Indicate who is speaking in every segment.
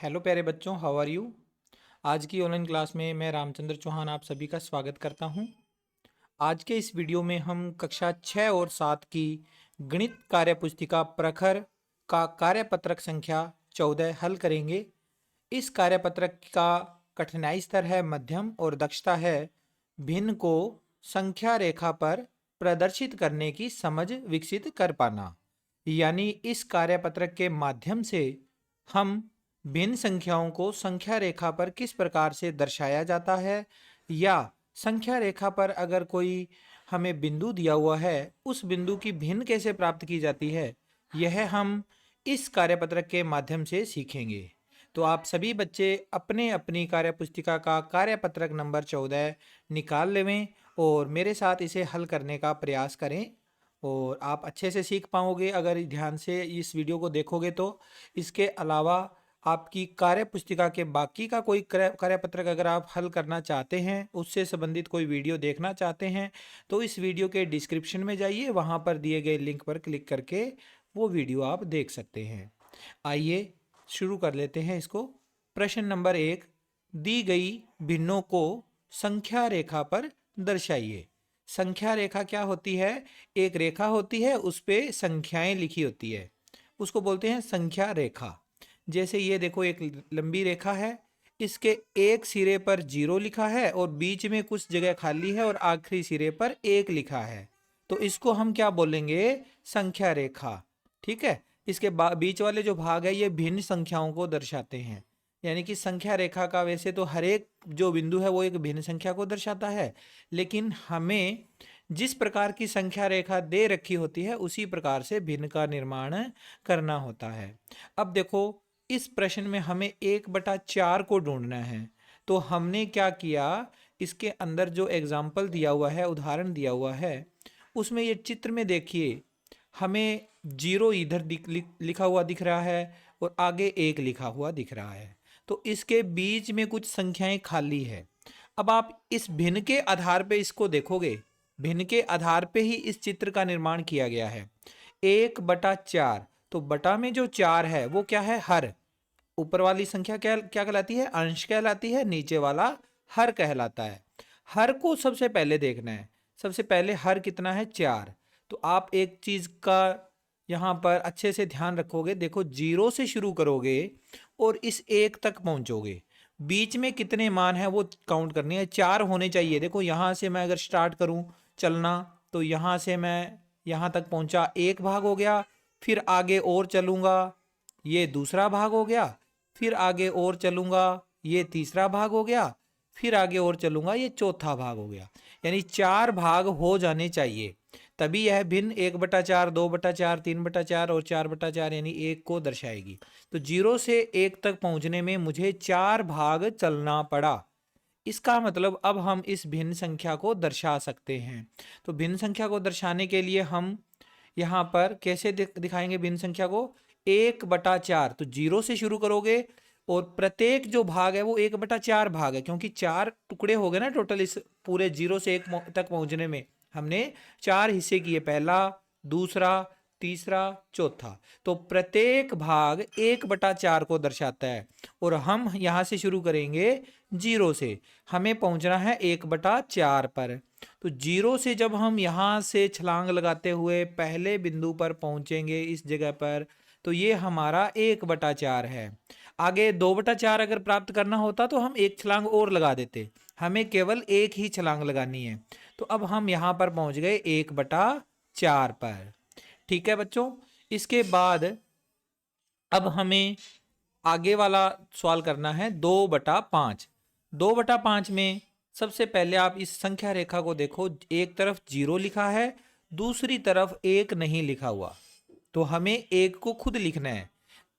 Speaker 1: Hello प्यारे बच्चों, how are you. आज की ऑनलाइन क्लास में मैं रामचंद्र चौहान आप सभी का स्वागत करता हूं। आज के इस वीडियो में हम कक्षा 6 और 7 की गणित कार्यपुस्तिका प्रखर का कार्यपत्रक संख्या 14 हल करेंगे। इस कार्यपत्रक का कठिनाई स्तर है मध्यम और दक्षता है भिन्न को संख्या रेखा पर प्रदर्शित करने की समझ विकसित कर पाना। यानी इस कार्यपत्रक के माध्यम से हम भिन्न संख्याओं को संख्या रेखा पर किस प्रकार से दर्शाया जाता है, या संख्या रेखा पर अगर कोई हमें बिंदु दिया हुआ है उस बिंदु की भिन्न कैसे प्राप्त की जाती है, यह हम इस कार्यपत्रक के माध्यम से सीखेंगे। तो आप सभी बच्चे अपने अपनी कार्यपुस्तिका का कार्यपत्रक नंबर 14 निकाल लेवें और मेरे साथ इसे हल करने का प्रयास करें और आप अच्छे से सीख पाओगे अगर ध्यान से इस वीडियो को देखोगे तो। इसके अलावा आपकी कार्यपुस्तिका के बाकी का कोई कार्यपत्रक अगर आप हल करना चाहते हैं, उससे संबंधित कोई वीडियो देखना चाहते हैं, तो इस वीडियो के डिस्क्रिप्शन में जाइए, वहां पर दिए गए लिंक पर क्लिक करके वो वीडियो आप देख सकते हैं। आइए शुरू कर लेते हैं इसको। प्रश्न नंबर 1, दी गई भिन्नों को संख्या रेखा पर दर्शाइए। संख्या रेखा क्या होती है? एक रेखा होती है, उस पे संख्याएं लिखी होती है, उसको बोलते हैं संख्या रेखा। जैसे ये देखो, एक लंबी रेखा है, इसके एक सिरे पर 0 लिखा है और बीच में कुछ जगह खाली है और आखिरी सिरे पर 1 लिखा है, तो इसको हम क्या बोलेंगे? संख्या रेखा। ठीक है। इसके बीच वाले जो भाग है ये भिन्न संख्याओं को दर्शाते हैं। यानी कि संख्या रेखा का वैसे तो हर एक जो बिंदु है वो एक भिन्न संख्या को दर्शाता है, लेकिन हमें जिस प्रकार की संख्या रेखा दे रखी होती है उसी प्रकार से भिन्न का निर्माण करना होता है। अब देखो, इस प्रश्न में हमें 1/4 को ढूंढना है, तो हमने क्या किया, इसके अंदर जो एग्जाम्पल दिया हुआ है, उदाहरण दिया हुआ है, उसमें ये चित्र में देखिए हमें 0 इधर लिखा हुआ दिख रहा है और आगे 1 लिखा हुआ दिख रहा है, तो इसके बीच में कुछ संख्याएं खाली है। अब आप इस भिन्न के आधार पे इसको देखोगे, भिन्न के आधार पे ही इस चित्र का निर्माण किया गया है। 1/4, तो बटा में जो 4 है वो क्या है? हर। ऊपर वाली संख्या क्या क्या कहलाती है? अंश कहलाती है। नीचे वाला हर कहलाता है। हर को सबसे पहले देखना है। सबसे पहले हर कितना है? 4। तो आप एक चीज का यहाँ पर अच्छे से ध्यान रखोगे, देखो 0 से शुरू करोगे और इस 1 तक पहुंचोगे, बीच में कितने मान है वो काउंट करनी है। 4 होने चाहिए। देखो यहाँ से मैं अगर स्टार्ट करूं चलना, तो यहाँ से मैं यहाँ तक पहुंचा, 1 भाग हो गया। फिर आगे और चलूंगा, ये दूसरा भाग हो गया। फिर आगे और चलूंगा, ये तीसरा भाग हो गया। फिर आगे और चलूंगा, ये चौथा भाग हो गया। यानी 4 भाग हो जाने चाहिए, तभी यह भिन्न 1/4, 2/4, 3/4 और 4/4 यानी 1 को दर्शाएगी। तो 0 से 1 तक पहुंचने में मुझे 4 भाग चलना पड़ा। इसका मतलब अब हम इस भिन्न संख्या को दर्शा सकते हैं। तो भिन्न संख्या को दर्शाने के लिए हम यहाँ पर कैसे दिखाएंगे भिन्न संख्या को? 1/4, तो 0 से शुरू करोगे और प्रत्येक जो भाग है वो 1/4 भाग है, क्योंकि 4 टुकड़े हो गए ना टोटल। इस पूरे 0 से 1 तक पहुंचने में हमने 4 हिस्से किए, पहला, दूसरा, तीसरा, चौथा। तो प्रत्येक भाग 1/4 को दर्शाता है और हम यहां से शुरू करेंगे 0 से, हमें पहुंचना है 1/4 पर। तो 0 से जब हम यहां से छलांग लगाते हुए पहले बिंदु पर पहुंचेंगे इस जगह पर, तो ये हमारा 1/4 है। आगे 2/4 अगर प्राप्त करना होता तो हम एक छलांग और लगा देते, हमें केवल एक ही छलांग लगानी है। तो अब हम यहां पर पहुंच गए 1/4 पर। ठीक है बच्चों। इसके बाद अब हमें आगे वाला सवाल करना है 2/5। 2/5 में सबसे पहले आप इस संख्या रेखा को देखो, एक तरफ 0 लिखा है, दूसरी तरफ 1 नहीं लिखा हुआ, तो हमें 1 को खुद लिखना है।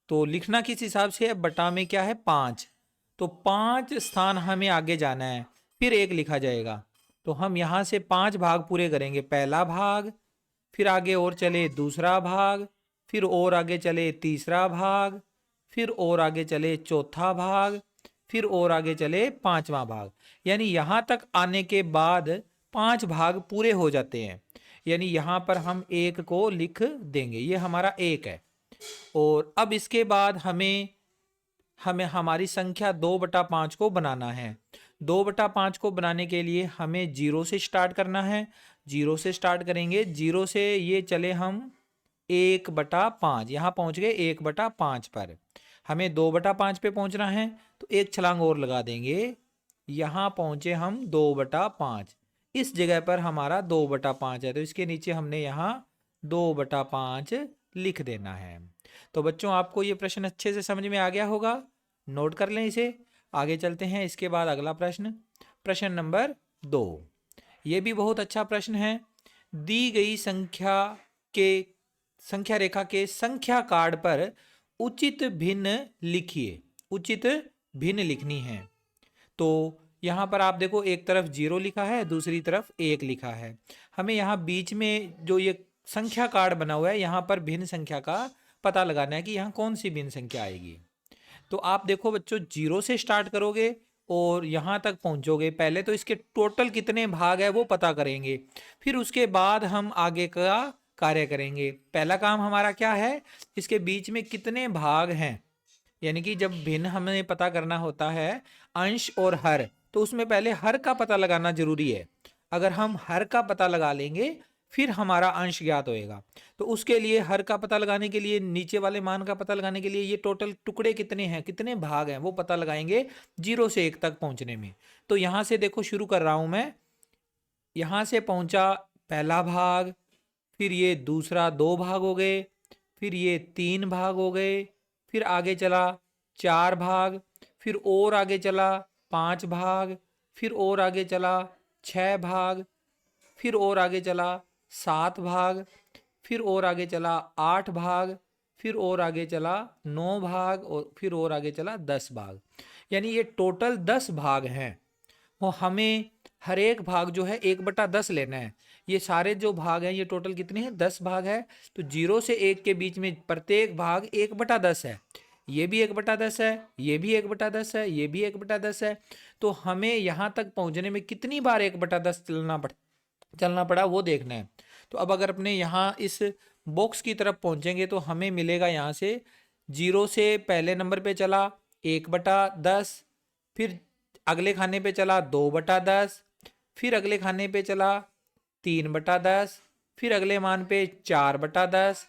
Speaker 1: तो लिखना किस हिसाब से है? बटा में क्या है? 5। तो 5 स्थान हमें आगे जाना है, फिर 1 लिखा जाएगा। तो हम यहां से 5 भाग पूरे करेंगे। पहला भाग, फिर आगे और चले दूसरा भाग, फिर और आगे चले तीसरा भाग, फिर और आगे चले चौथा भाग, फिर और आगे चले पांचवा भाग। यानी यहां तक आने के बाद 5 भाग पूरे हो जाते हैं। यानी यहां पर हम 1 को लिख देंगे, ये हमारा 1 है। और अब इसके बाद हमें हमें हमारी संख्या 2/5 को बनाना है। 2/5 को बनाने के लिए हमें 0 से स्टार्ट करना है। 0 से स्टार्ट करेंगे, 0 से ये चले हम 1/5, यहाँ पहुँच गए 1/5 पर। हमें 2/5 पे पहुँचना है तो एक छलांग और लगा देंगे, यहाँ पहुँचे हम 2/5। इस जगह पर हमारा 2/5 है तो इसके नीचे हमने यहाँ 2/5 लिख देना है। तो बच्चों आपको ये प्रश्न अच्छे से समझ में आ गया होगा, नोट कर लें इसे। आगे चलते हैं, इसके बाद अगला प्रश्न, प्रश्न नंबर 2। ये भी बहुत अच्छा प्रश्न है। दी गई संख्या रेखा के संख्या कार्ड पर उचित भिन्न लिखिए। उचित भिन्न लिखनी है। तो यहाँ पर आप देखो, एक तरफ 0 लिखा है, दूसरी तरफ 1 लिखा है। हमें यहाँ बीच में जो ये संख्या कार्ड बना हुआ है, यहाँ पर भिन्न संख्या का पता लगाना है कि यहाँ कौन सी भिन्न संख्या आएगी। तो आप देखो बच्चों, 0 से स्टार्ट करोगे और यहाँ तक पहुँचोगे। पहले तो इसके टोटल कितने भाग है वो पता करेंगे, फिर उसके बाद हम आगे का कार्य करेंगे। पहला काम हमारा क्या है, इसके बीच में कितने भाग हैं, यानी कि जब भिन्न हमें पता करना होता है अंश और हर, तो उसमें पहले हर का पता लगाना जरूरी है। अगर हम हर का पता लगा लेंगे फिर हमारा अंश ज्ञात होएगा। तो उसके लिए हर का पता लगाने के लिए, नीचे वाले मान का पता लगाने के लिए ये टोटल टुकड़े कितने हैं, कितने भाग हैं, वो पता लगाएंगे 0 से 1 तक पहुंचने में। तो यहाँ से देखो शुरू कर रहा हूं मैं, यहाँ से पहुंचा पहला भाग, फिर ये दूसरा 2 भाग हो गए, फिर ये 3 भाग हो गए, फिर आगे चला 4 भाग, फिर और आगे चला 5 भाग, फिर और आगे चला 6 भाग, फिर और आगे चला 7 भाग, फिर और आगे चला 8 भाग, फिर और आगे चला 9 भाग, और फिर और आगे चला 10 भाग। यानी ये टोटल 10 भाग हैं। वो हमें हर एक भाग जो है 1/10 लेना है। ये सारे जो भाग हैं ये टोटल कितने हैं, 10 भाग है। तो 0 से 1 के बीच में प्रत्येक भाग 1/10 है। ये भी 1/10 है, ये भी 1/10 है, ये भी 1/10 है। तो हमें यहाँ तक पहुँचने में कितनी बार 1/10 चलना पड़ा वो देखना है। तो अब अगर अपने यहाँ इस बॉक्स की तरफ पहुँचेंगे तो हमें मिलेगा, यहाँ से 0 से पहले नंबर पे चला 1/10, फिर अगले खाने पे चला 2/10, फिर अगले खाने पे चला 3/10, फिर अगले मान पे 4/10,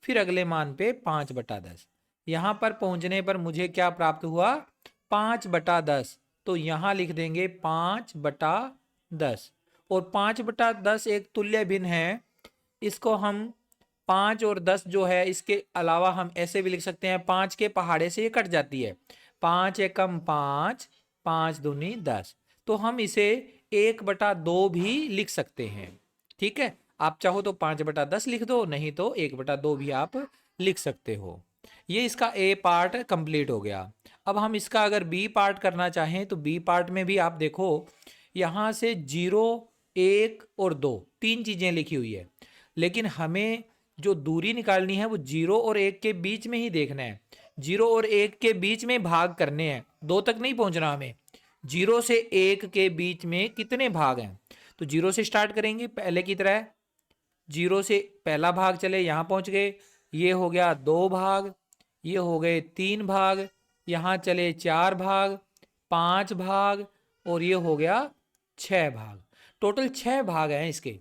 Speaker 1: फिर अगले मान पे 5/10। यहाँ पर पहुँचने पर मुझे क्या प्राप्त हुआ, 5/10। तो यहाँ लिख देंगे 5/10। और 5/10 एक तुल्य भिन्न है। इसको हम 5 और 10 जो है, इसके अलावा हम ऐसे भी लिख सकते हैं, 5 के पहाड़े से ये कट जाती है, 5 एकम 5, 5 दूनी 10। तो हम इसे 1/2 भी लिख सकते हैं। ठीक है, आप चाहो तो 5/10 लिख दो, नहीं तो 1/2 भी आप लिख सकते हो। ये इसका ए पार्ट कंप्लीट हो गया। अब हम इसका अगर बी पार्ट करना चाहें तो बी पार्ट में भी आप देखो, यहाँ से 0, 1 और 2 तीन चीज़ें लिखी हुई है, लेकिन हमें जो दूरी निकालनी है वो 0 और 1 के बीच में ही देखना है। 0 और 1 के बीच में भाग करने हैं, 2 तक नहीं पहुंचना हमें। 0 से 1 के बीच में कितने भाग हैं, तो 0 से स्टार्ट करेंगे पहले की तरह। 0 से पहला भाग चले, यहाँ पहुंच गए, ये हो गया 2 भाग, ये हो गए 3 भाग, यहाँ चले 4 भाग, 5 भाग, और ये हो गया 6 भाग। टोटल 6 भाग हैं इसके।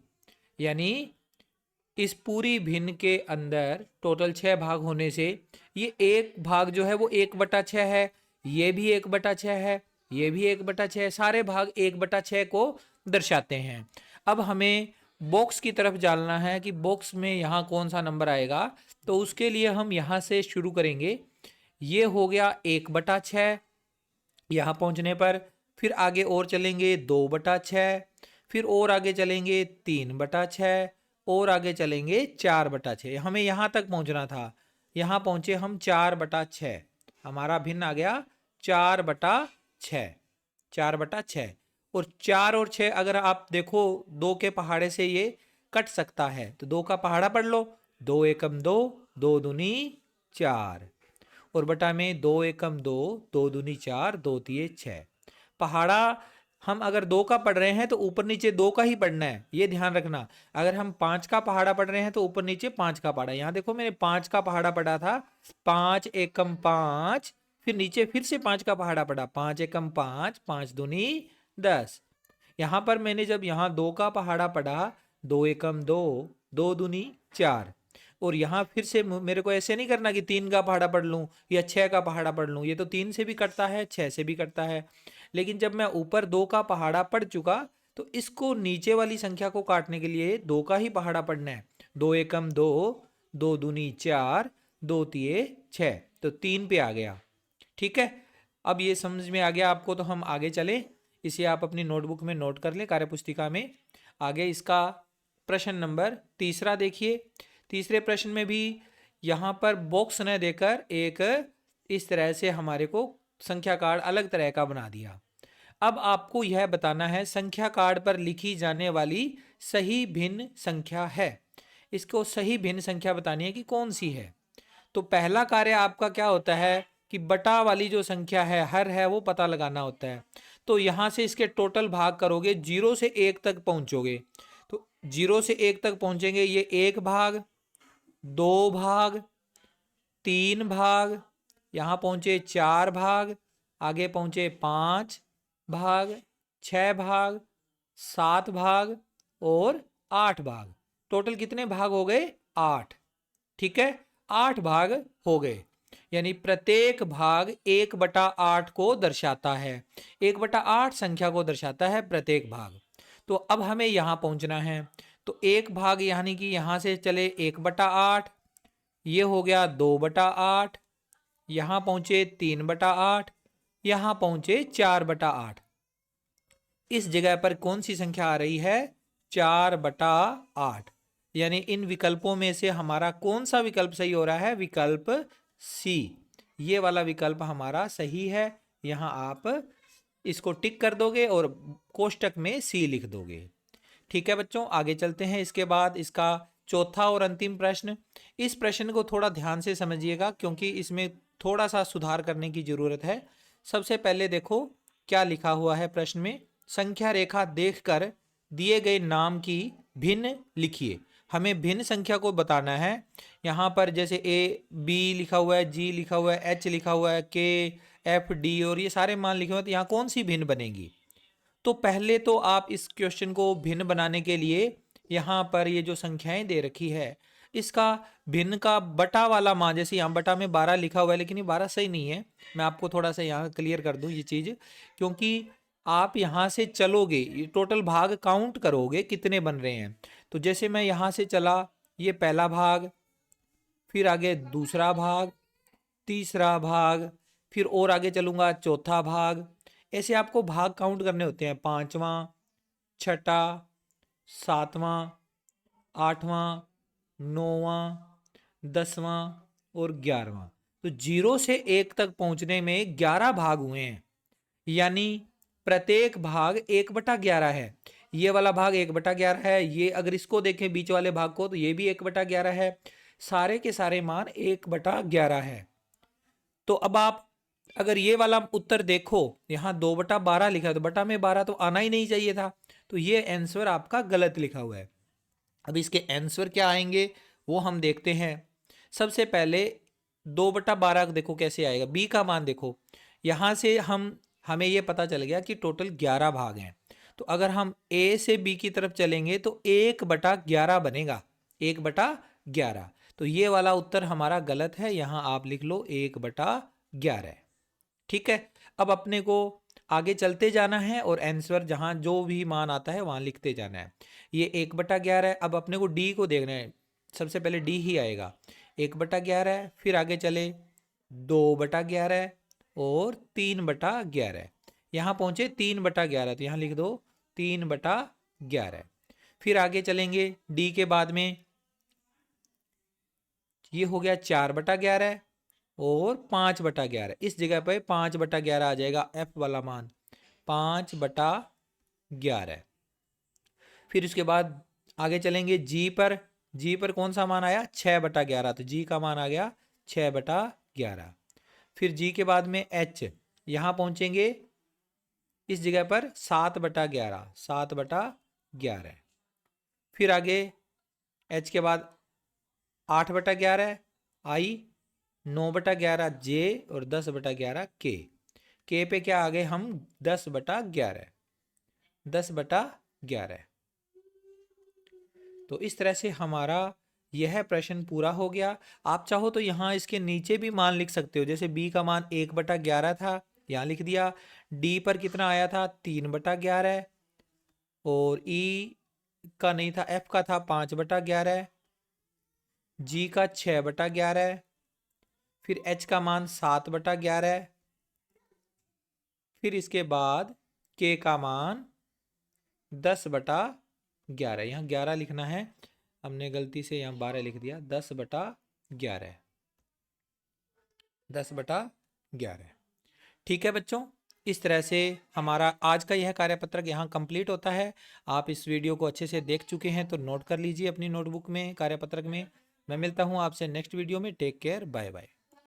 Speaker 1: यानी इस पूरी भिन्न के अंदर टोटल 6 भाग होने से ये एक भाग जो है वो 1/6 है, ये भी 1/6 है, ये भी 1/6 है। सारे भाग 1/6 को दर्शाते हैं। अब हमें बॉक्स की तरफ जाना है कि बॉक्स में यहाँ कौन सा नंबर आएगा। तो उसके लिए हम यहाँ से शुरू करेंगे। ये हो गया 1/6 यहाँ पहुँचने पर, फिर आगे और चलेंगे 2/6, फिर और आगे चलेंगे 3/6, और आगे चलेंगे 4/6। हमें यहाँ तक पहुँचना था, यहाँ पहुँचे हम 4/6। हमारा भिन्न आ गया 4/6, 4/6। और 4 और 6 अगर आप देखो 2 के पहाड़े से ये कट सकता है, तो 2 का पहाड़ा पढ़ लो, 2 एकम 2, 2 दूनी 4, और बटा में 2 एकम 2, 2 दूनी 4, 2 तिये 6। पहाड़ा हम अगर 2 का पढ़ रहे हैं तो ऊपर नीचे 2 का ही पढ़ना है, ये ध्यान रखना। अगर हम 5 का पहाड़ा पढ़ रहे हैं तो ऊपर नीचे 5 का पहाड़ा। यहाँ देखो मैंने 5 का पहाड़ा पढ़ा था, 5 एकम 5, फिर नीचे फिर से 5 का पहाड़ा पड़ा, 5 एकम 5, 5 दूनी 10। यहाँ पर मैंने जब यहाँ 2 का पहाड़ा पड़ा, 2 एकम 2, 2 दूनी 4। और यहाँ फिर से मेरे को ऐसे नहीं करना कि 3 का पहाड़ा पढ़ लूँ या 6 का पहाड़ा पढ़ लूँ, ये तो 3 से भी कटता है, 6 से भी कटता है। लेकिन जब मैं ऊपर 2 का पहाड़ा पढ़ चुका तो इसको नीचे वाली संख्या को काटने के लिए 2 का ही पहाड़ा पढ़ना है। 2 एकम 2, 2 दूनी 4, 2 तिये 6, तो 3 पे आ गया। ठीक है, अब ये समझ में आ गया आपको, तो हम आगे चले। इसे आप अपनी नोटबुक में नोट कर लें, कार्यपुस्तिका में। आगे इसका प्रश्न नंबर तीसरा देखिए। तीसरे प्रश्न में भी यहाँ पर बॉक्स न देकर एक इस तरह से हमारे को संख्या कार्ड अलग तरह का बना दिया। अब आपको यह बताना है संख्या कार्ड पर लिखी जाने वाली सही भिन्न संख्या है। इसको सही भिन्न संख्या बतानी है कि कौन सी है। तो पहला कार्य आपका क्या होता है कि बटा वाली जो संख्या है, हर है, वो पता लगाना होता है। तो यहाँ से इसके टोटल भाग करोगे, 0 से 1 तक पहुँचोगे। तो 0 से 1 तक पहुँचेंगे, ये 1 भाग, 2 भाग, 3 भाग, यहाँ पहुँचे 4 भाग, आगे पहुँचे 5 भाग, 6 भाग, 7 भाग और 8 भाग। टोटल कितने भाग हो गए? 8। ठीक है, 8 भाग हो गए। यानी प्रत्येक भाग 1/8 को दर्शाता है। 1/8 संख्या को दर्शाता है प्रत्येक भाग। तो अब हमें यहाँ पहुँचना है। तो 1 भाग यानी कि यहाँ से चले 1/8, ये हो गया 2/8, यहाँ पहुँचे 3/8, यहाँ पहुँचे 4/8। इस जगह पर कौन सी संख्या आ रही है? 4/8। यानी इन विकल्पों में से हमारा कौन सा विकल्प सही हो रहा है? विकल्प सी, ये वाला विकल्प हमारा सही है। यहाँ आप इसको टिक कर दोगे और कोष्टक में सी लिख दोगे। ठीक है बच्चों, आगे चलते हैं। इसके बाद इसका चौथा और अंतिम प्रश्न। इस प्रश्न को थोड़ा ध्यान से समझिएगा क्योंकि इसमें थोड़ा सा सुधार करने की जरूरत है। सबसे पहले देखो क्या लिखा हुआ है प्रश्न में। संख्या रेखा देखकर दिए गए नाम की भिन्न लिखिए। हमें भिन्न संख्या को बताना है। यहाँ पर जैसे ए बी लिखा हुआ है, जी लिखा हुआ है, एच लिखा हुआ है, के एफ डी और ये सारे मान लिखे हुए हैं, तो यहाँ कौन सी भिन्न बनेगी? तो पहले तो आप इस क्वेश्चन को भिन्न बनाने के लिए यहाँ पर ये जो संख्याएं दे रखी है, इसका भिन्न का बटा वाला मान, जैसे यहाँ बटा में 12 लिखा हुआ है लेकिन ये 12 सही नहीं है। मैं आपको थोड़ा सा यहाँ क्लियर कर दूँ ये चीज़, क्योंकि आप यहाँ से चलोगे, ये टोटल भाग काउंट करोगे कितने बन रहे हैं। तो जैसे मैं यहाँ से चला, ये पहला भाग, फिर आगे दूसरा भाग, तीसरा भाग, फिर और आगे चलूँगा चौथा भाग। ऐसे आपको भाग काउंट करने होते हैं, 5वां, छठा, 7वां, 8वां, 9वां, 10वां और 11वां। तो 0 से 1 तक पहुंचने में 11 भाग हुए हैं। यानी प्रत्येक भाग 1/11 है। ये वाला भाग 1/11 है। ये अगर इसको देखें बीच वाले भाग को, तो ये भी 1/11 है। सारे के सारे मान 1/11 है। तो अब आप अगर ये वाला उत्तर देखो, यहाँ 2/12 लिखा है, तो बटा में 12 तो आना ही नहीं चाहिए था। तो ये आंसर आपका गलत लिखा हुआ है। अब इसके आंसर क्या आएंगे वो हम देखते हैं। सबसे पहले 2/12 देखो कैसे आएगा। बी का मान देखो, यहाँ से हमें ये पता चल गया कि टोटल 11 भाग हैं। तो अगर हम ए से बी की तरफ चलेंगे तो 1/11 बनेगा, 1/11। तो ये वाला उत्तर हमारा गलत है, यहाँ आप लिख लो 1/11। ठीक है, अब अपने को आगे चलते जाना है और आंसर जहाँ जो भी मान आता है वहाँ लिखते जाना है। ये 1/11 है। अब अपने को डी को देखना है, सबसे पहले डी ही आएगा। 1/11 है, फिर आगे चले 2/11 और 3/11। यहाँ पहुँचे 3/11, तो यहाँ लिख दो 3/11। फिर आगे चलेंगे डी के बाद में, ये हो गया 4/11 और 5/11। इस जगह पे 5/11 आ जाएगा, एफ वाला मान 5/11। फिर उसके बाद आगे चलेंगे जी पर। जी पर कौन सा मान आया? 6/11। तो जी का मान आ गया 6/11। फिर जी के बाद में एच, यहाँ पहुँचेंगे इस जगह पर 7/11, 7/11। फिर आगे एच के बाद 8/11 आई, 9/11 जे और 10/11 के पे क्या आ गए हम 10/11, 10/11। तो इस तरह से हमारा यह प्रश्न पूरा हो गया। आप चाहो तो यहाँ इसके नीचे भी मान लिख सकते हो, जैसे b का मान 1/11 था, यहाँ लिख दिया। d पर कितना आया था 3/11, और e का नहीं था, f का था 5/11, g का 6/11, फिर h का मान 7/11, फिर इसके बाद k का मान 10/11। यहाँ 11 लिखना है, हमने गलती से यहाँ 12 लिख दिया। 10/11, 10/11। ठीक है बच्चों, इस तरह से हमारा आज का यह कार्यपत्रक यहाँ कंप्लीट होता है। आप इस वीडियो को अच्छे से देख चुके हैं तो नोट कर लीजिए अपनी नोटबुक में, कार्यपत्रक में। मैं मिलता हूँ आपसे नेक्स्ट वीडियो में। Take care, bye bye.